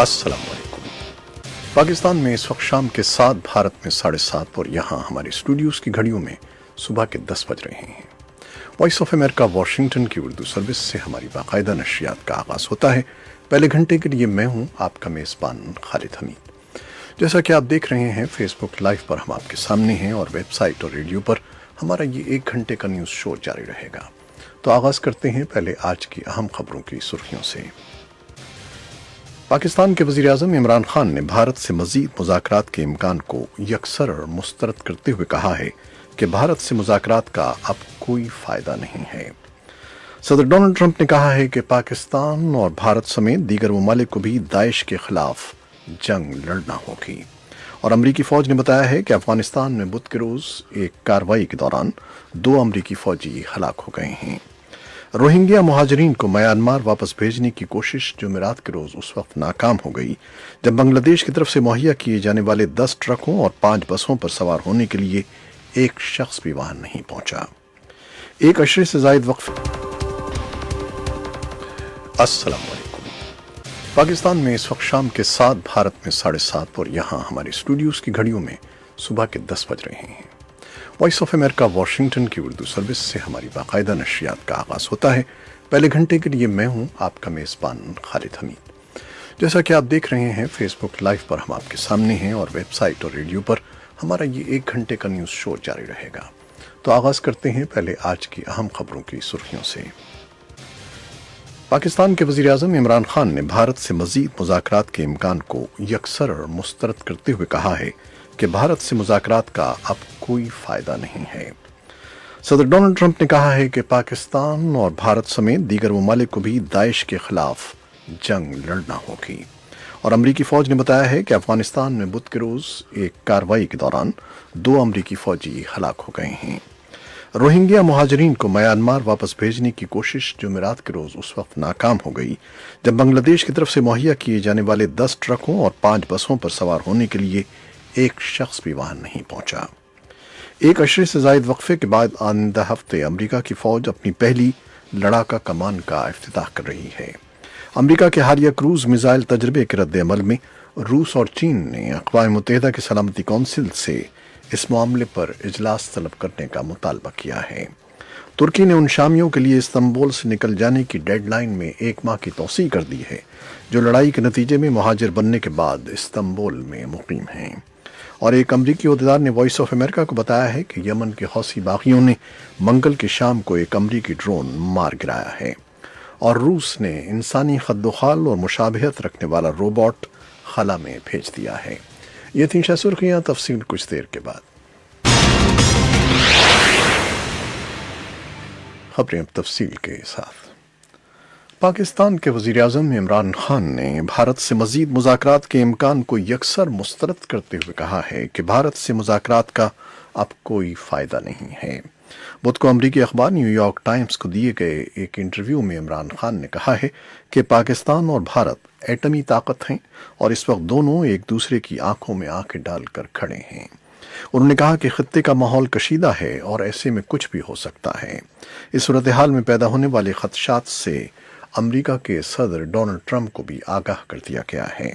अस्सलाम वालेकुम। पाकिस्तान में इस वक्त शाम के 7, भारत में 7:30 और यहाँ हमारे स्टूडियोज़ की घड़ियों में सुबह के 10 बज रहे हैं। वॉइस ऑफ अमेरिका वाशिंगटन की उर्दू सर्विस से हमारी बाकायदा नशरियात का आगाज़ होता है। पहले घंटे के लिए मैं हूँ आपका मेज़बान खालिद हमीद। जैसा कि आप देख रहे हैं, फेसबुक लाइव पर हम आपके सामने हैं और वेबसाइट और रेडियो पर हमारा ये 1 घंटे का न्यूज़ शो जारी रहेगा। तो आगाज़ करते हैं पहले आज की अहम खबरों की सुर्खियों से। पाकिस्तान के वज़ीर-ए-आज़म इमरान खान ने भारत से मज़ीद मुज़ाकरात के इम्कान को यकसर और मुस्तरद करते हुए कहा है कि भारत से मुज़ाकरात का अब कोई फ़ायदा नहीं है। सदर डोनाल्ड ट्रंप ने कहा है कि पाकिस्तान और भारत समेत दीगर ममालिक को भी दाइश के खिलाफ जंग लड़ना होगी। और अमरीकी फ़ौज ने बताया है कि अफ़गानिस्तान में बुध के रोज़ एक कार्रवाई के दौरान 2 अमरीकी फ़ौजी हलाक हो गए हैं। रोहिंग्या मुहाजिरीन को म्यांमार वापस भेजने की कोशिश जुमेरात के रोज़ उस वक्त नाकाम हो गई जब बांग्लादेश की तरफ से मुहैया किए जाने वाले 10 ट्रकों और 5 बसों पर सवार होने के लिए एक शख्स भी वहां नहीं पहुंचा। एक अशरे से जायद वक्फ। अस्सलाम वालेकुम। पाकिस्तान में इस वक्त शाम के 7, भारत में 7:30 और यहाँ हमारे स्टूडियोज़ की घड़ियों में सुबह के 10 बज रहे हैं। वॉइस ऑफ अमेरिका वाशिंगटन की उर्दू सर्विस से हमारी बाकायदा नशरियात का आगाज़ होता है। पहले घंटे के लिए मैं हूँ आपका मेज़बान खालिद हमीद। जैसा कि आप देख रहे हैं, फेसबुक लाइव पर हम आपके सामने हैं और वेबसाइट और रेडियो पर हमारा ये 1 घंटे का न्यूज़ शो जारी रहेगा। तो आगाज़ करते हैं पहले आज की अहम खबरों की सुर्खियों से। पाकिस्तान के वज़ीर-ए-आज़म इमरान खान ने भारत से मज़ीद मुज़ाकरात के इम्कान को यकसर और मुस्तरद करते हुए कहा है कि भारत से मुज़ाकरात का अब कोई फ़ायदा नहीं है। सदर डोनाल्ड ट्रंप ने कहा है कि पाकिस्तान और भारत समेत दीगर ममालिक को भी दाइश के खिलाफ जंग लड़ना होगी। और अमरीकी फ़ौज ने बताया है कि अफ़गानिस्तान में बुध के रोज़ एक कार्रवाई के दौरान 2 अमरीकी फ़ौजी हलाक हो गए हैं। रोहिंग्या मुहाजिरीन को म्यांमार वापस भेजने की कोशिश जुमेरात के रोज़ उस वक्त नाकाम हो गई जब बांग्लादेश की तरफ से मुहैया किए जाने वाले 10 ट्रकों और 5 बसों पर सवार होने के लिए एक शख्स भी वहां नहीं पहुंचा। एक अशरे से जायद वक्फे के बाद आइंदा हफ्ते अमेरिका की फ़ौज अपनी पहली लड़ाका कमान का इफ्तिताह कर रही है। अमेरिका के हालिया क्रूज मिसाइल तजर्बे के रद्द अमल में रूस और चीन ने अक़वाम मुत्तहिदा की सलामती कौंसिल से इस मामले पर इजलास तलब करने का मुतालबा किया है। तुर्की ने उन शामियों के लिए इस्तांबुल से निकल जाने की डेडलाइन में 1 माह की तौसीह कर दी है जो लड़ाई के नतीजे में मुहाजिर बनने के बाद इस्तांबुल में मुकीम हैं। और एक अमरीकी ओहदेदार ने वॉइस ऑफ अमेरिका को बताया है कि यमन के हौसी बागियों ने मंगल की शाम को एक अमरीकी ड्रोन मार गिराया है और रूस ने इंसानी खद्दोखाल और मुशाबहत रखने वाला रोबोट खला में भेज दिया है। ये थी सुर्खियां, तफसील कुछ देर के बाद। खबरें अब तफसील के साथ। पाकिस्तान के वज़ीर-ए-आज़म इमरान खान ने भारत से मज़ीद मुज़ाकरात के इम्कान को यकसर मुस्तरद करते हुए कहा है कि भारत से मुज़ाकरात का अब कोई फ़ायदा नहीं है। बुध को अमरीकी अखबार न्यूयॉर्क टाइम्स को दिए गए एक इंटरव्यू में इमरान खान ने कहा है कि पाकिस्तान और भारत एटमी ताकत हैं और इस वक्त दोनों एक दूसरे की आंखों में आंखें डालकर खड़े हैं। उन्होंने कहा कि खित्ते का माहौल कशीदा है और ऐसे में कुछ भी हो सकता है। इस सूरत हाल में पैदा होने वाले खदशात से अमेरिका के सदर डोनाल्ड ट्रंप को भी आगाह कर दिया गया है।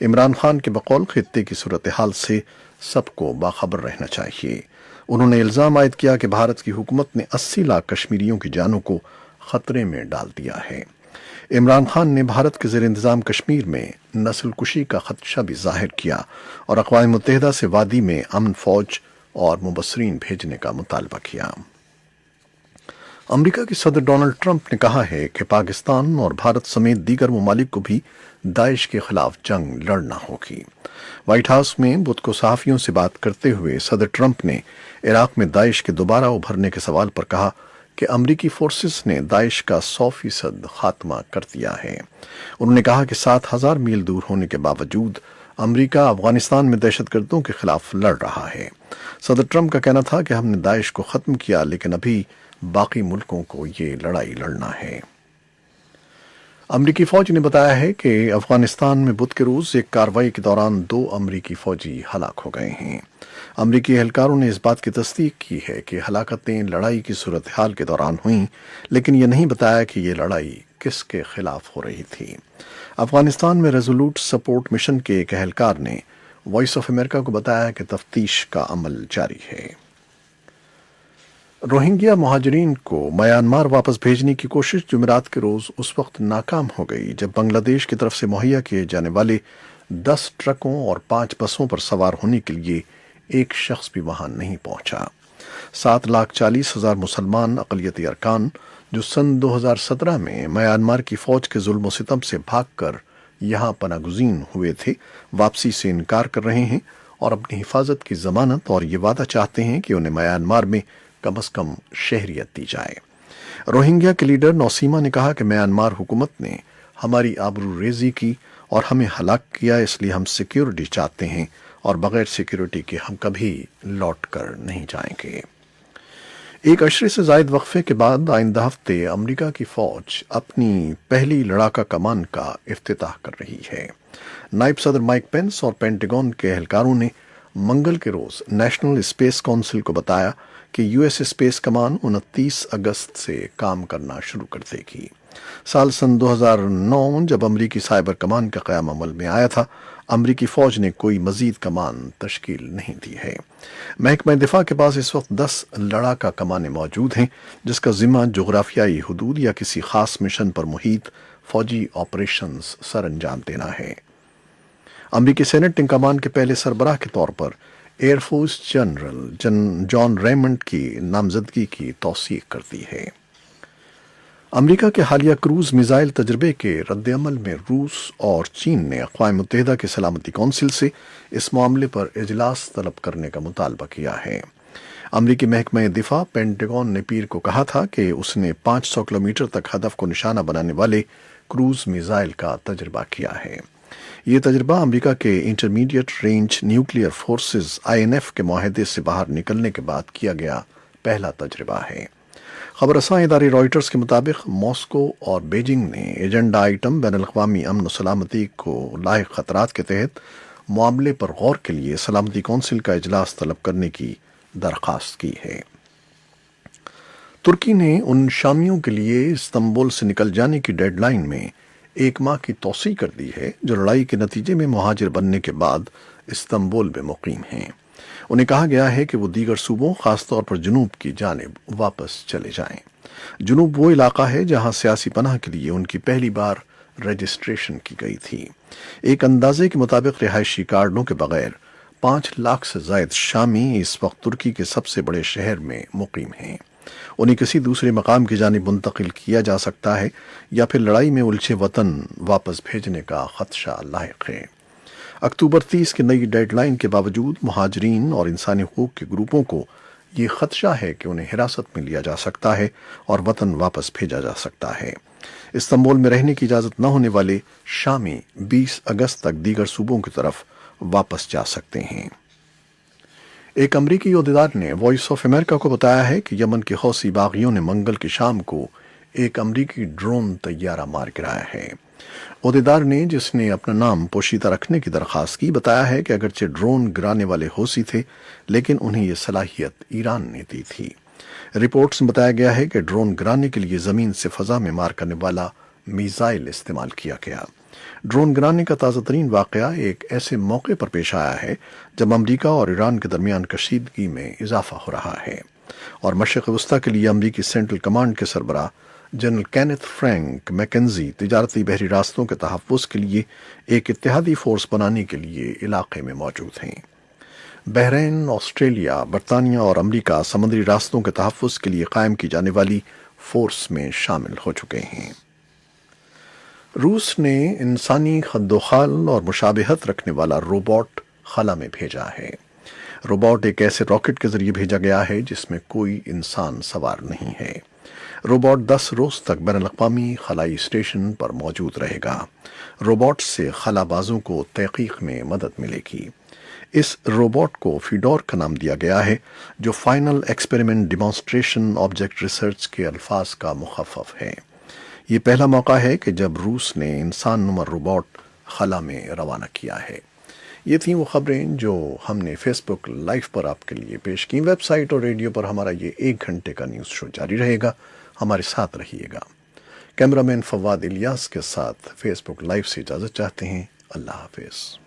इमरान खान के बकौल खित्ते की सूरत हाल से सबको बाखबर रहना चाहिए। उन्होंने इल्ज़ाम आयद किया कि भारत की हुकूमत ने 80 लाख कश्मीरियों की जानों को खतरे में डाल दिया है। इमरान खान ने भारत के ज़ेर इंतज़ाम कश्मीर में नस्ल कुशी का खदशा भी जाहिर किया और अक़वाम मुत्तहिदा से वादी में अमन फ़ौज और मुबस्सरीन भेजने का मुतालबा किया। अमेरिका के सदर डोनाल्ड ट्रंप ने कहा है कि पाकिस्तान और भारत समेत दीगर ममालिक को भी दाइश के खिलाफ जंग लड़ना होगी। व्हाइट हाउस में बुध को सहाफ़ियों से बात करते हुए सदर ट्रंप ने इराक में दाइश के दोबारा उभरने के सवाल पर कहा कि अमरीकी फोर्सेस ने दाइश का 100% खात्मा कर दिया है। उन्होंने कहा कि 7,000 मील दूर होने के बावजूद अमेरिका अफगानिस्तान में दहशतगर्दों के खिलाफ लड़ रहा है। सदर ट्रंप का कहना था कि हमने दाइश को ख़त्म किया, लेकिन अभी बाकी मुल्कों को ये लड़ाई लड़ना है। अमरीकी फ़ौज ने बताया है कि अफगानिस्तान में बुध के रोज़ एक कार्रवाई के दौरान 2 अमरीकी फ़ौजी हलाक हो गए हैं। अमरीकी एहलकारों ने इस बात की तस्दीक की है कि हलाकतें लड़ाई की सूरत हाल के दौरान हुईं, लेकिन यह नहीं बताया कि ये लड़ाई کس کے خلاف ہو رہی تھی۔ افغانستان میں ریزولوٹ سپورٹ مشن کے ایک اہلکار نے وائس آف امریکہ کو بتایا کہ تفتیش کا عمل جاری ہے۔ روہنگیا مہاجرین کو میانمار واپس بھیجنے کی کوشش جمعرات کے روز اس وقت ناکام ہو گئی جب بنگلہ دیش کی طرف سے مہیا کیے جانے والے 10 ٹرکوں اور 5 بسوں پر سوار ہونے کے لیے ایک شخص بھی وہاں نہیں پہنچا۔ 7,40,000 مسلمان اقلیتی ارکان جو سن 2017 میں میانمار کی فوج کے ظلم و ستم سے بھاگ کر یہاں پناہ گزین ہوئے تھے، واپسی سے انکار کر رہے ہیں اور اپنی حفاظت کی ضمانت اور یہ وعدہ چاہتے ہیں کہ انہیں میانمار میں کم از کم شہریت دی جائے۔ روہنگیا کے لیڈر نوسیما نے کہا کہ میانمار حکومت نے ہماری آبرو ریزی کی اور ہمیں ہلاک کیا، اس لیے ہم سیکیورٹی چاہتے ہیں اور بغیر سیکیورٹی کے ہم کبھی لوٹ کر نہیں جائیں گے۔ ایک عشرے سے زائد وقفے کے بعد آئندہ ہفتے امریکہ کی فوج اپنی پہلی لڑاکا کمان کا افتتاح کر رہی ہے۔ نائب صدر مائک پینس اور پینٹاگون کے اہلکاروں نے منگل کے روز نیشنل اسپیس کونسل کو بتایا کہ یو ایس اسپیس کمان 29 اگست سے کام کرنا شروع کر دے گی۔ سن 2009 جب امریکی سائبر کمان کا قیام عمل میں آیا تھا، امریکی فوج نے کوئی مزید کمان تشکیل نہیں دی ہے۔ محکمہ دفاع کے پاس اس وقت 10 لڑاکا کمانیں موجود ہیں جس کا ذمہ جغرافیائی حدود یا کسی خاص مشن پر محیط فوجی آپریشنز سر انجام دینا ہے۔ امریکی سینٹ ان کمان کے پہلے سربراہ کے طور پر air force general John Raymond کی نامزدگی کی توثیق کرتی ہے۔ امریکہ کے حالیہ کروز میزائل تجربے کے رد عمل میں روس اور چین نے اقوام متحدہ کی سلامتی کونسل سے اس معاملے پر اجلاس طلب کرنے کا مطالبہ کیا ہے۔ امریکی محکمہ دفاع پینٹاگون نے پیر کو کہا تھا کہ اس نے 500 کلومیٹر تک ہدف کو نشانہ بنانے والے کروز میزائل کا تجربہ کیا ہے۔ یہ تجربہ امریکہ کے intermediate range nuclear forces INF کے معاہدے سے باہر نکلنے کے بعد کیا گیا پہلا تجربہ ہے۔ خبر رساں ادارے رائٹرز کے مطابق ماسکو اور بیجنگ نے ایجنڈا آئٹم بین الاقوامی امن و سلامتی کو لاحق خطرات کے تحت معاملے پر غور کے لیے سلامتی کونسل کا اجلاس طلب کرنے کی درخواست کی ہے۔ ترکی نے ان شامیوں کے لیے استنبول سے نکل جانے کی ڈیڈ لائن میں 1 ماہ کی توسیع کر دی ہے جو لڑائی کے نتیجے میں مہاجر بننے کے بعد استنبول میں مقیم ہیں۔ انہیں کہا گیا ہے کہ وہ دیگر صوبوں خاص طور پر جنوب کی جانب واپس چلے جائیں۔ جنوب وہ علاقہ ہے جہاں سیاسی پناہ کے لیے ان کی پہلی بار رجسٹریشن کی گئی تھی۔ ایک اندازے کے مطابق رہائشی کارڈوں کے بغیر 5 لاکھ سے زائد شامی اس وقت ترکی کے سب سے بڑے شہر میں مقیم ہیں۔ انہیں کسی دوسرے مقام کی جانب منتقل کیا جا سکتا ہے یا پھر لڑائی میں الجھے وطن واپس بھیجنے کا خدشہ لاحق ہے۔ اکتوبر 30 کی نئی ڈیڈ لائن کے باوجود مہاجرین اور انسانی حقوق کے گروپوں کو یہ خدشہ ہے کہ انہیں حراست میں لیا جا سکتا ہے اور وطن واپس بھیجا جا سکتا ہے۔ استنبول میں رہنے کی اجازت نہ ہونے والے شامی 20 اگست تک دیگر صوبوں کی طرف واپس جا سکتے ہیں۔ ایک امریکی عہدیدار نے وائس آف امریکہ کو بتایا ہے کہ یمن کے حوثی باغیوں نے منگل کی شام کو ایک امریکی ڈرون طیارہ مار گرایا ہے۔ عہدیدار نے، جس نے اپنا نام پوشیدہ رکھنے کی درخواست کی، بتایا ہے کہ اگرچہ ڈرون گرانے والے حوثی تھے لیکن انہیں یہ صلاحیت ایران نے دی تھی۔ رپورٹس میں بتایا گیا ہے کہ ڈرون گرانے کے لیے زمین سے فضا میں مار کرنے والا میزائل استعمال کیا گیا۔ ڈرون گرانے کا تازہ ترین واقعہ ایک ایسے موقع پر پیش آیا ہے جب امریکہ اور ایران کے درمیان کشیدگی میں اضافہ ہو رہا ہے اور مشرق وسطیٰ کے لیے امریکی سینٹرل کمانڈ کے سربراہ جنرل کینتھ فرینک میکنزی تجارتی بحری راستوں کے تحفظ کے لیے ایک اتحادی فورس بنانے کے لیے علاقے میں موجود ہیں۔ بحرین، آسٹریلیا، برطانیہ اور امریکہ سمندری راستوں کے تحفظ کے لیے قائم کی جانے والی فورس میں شامل ہو چکے ہیں۔ روس نے انسانی خد و خال اور مشابہت رکھنے والا روبوٹ خلا میں بھیجا ہے۔ روبوٹ ایک ایسے راکٹ کے ذریعے بھیجا گیا ہے جس میں کوئی انسان سوار نہیں ہے۔ روبوٹ 10 روز تک بین الاقوامی خلائی اسٹیشن پر موجود رہے گا۔ روبوٹ سے خلا بازوں کو تحقیق میں مدد ملے گی۔ اس روبوٹ کو فیڈور کا نام دیا گیا ہے جو final experiment demonstration object research کے الفاظ کا مخفف ہے۔ یہ پہلا موقع ہے کہ جب روس نے انسان نما روبوٹ خلا میں روانہ کیا ہے۔ یہ تھیں وہ خبریں جو ہم نے فیس بک لائیو پر آپ کے لیے پیش کی۔ ویب سائٹ اور ریڈیو پر ہمارا یہ 1 گھنٹے کا نیوز شو جاری رہے گا، ہمارے ساتھ رہیے گا۔ کیمرہ مین فواد الیاس کے ساتھ فیس بک لائیو سے اجازت چاہتے ہیں۔ اللہ حافظ۔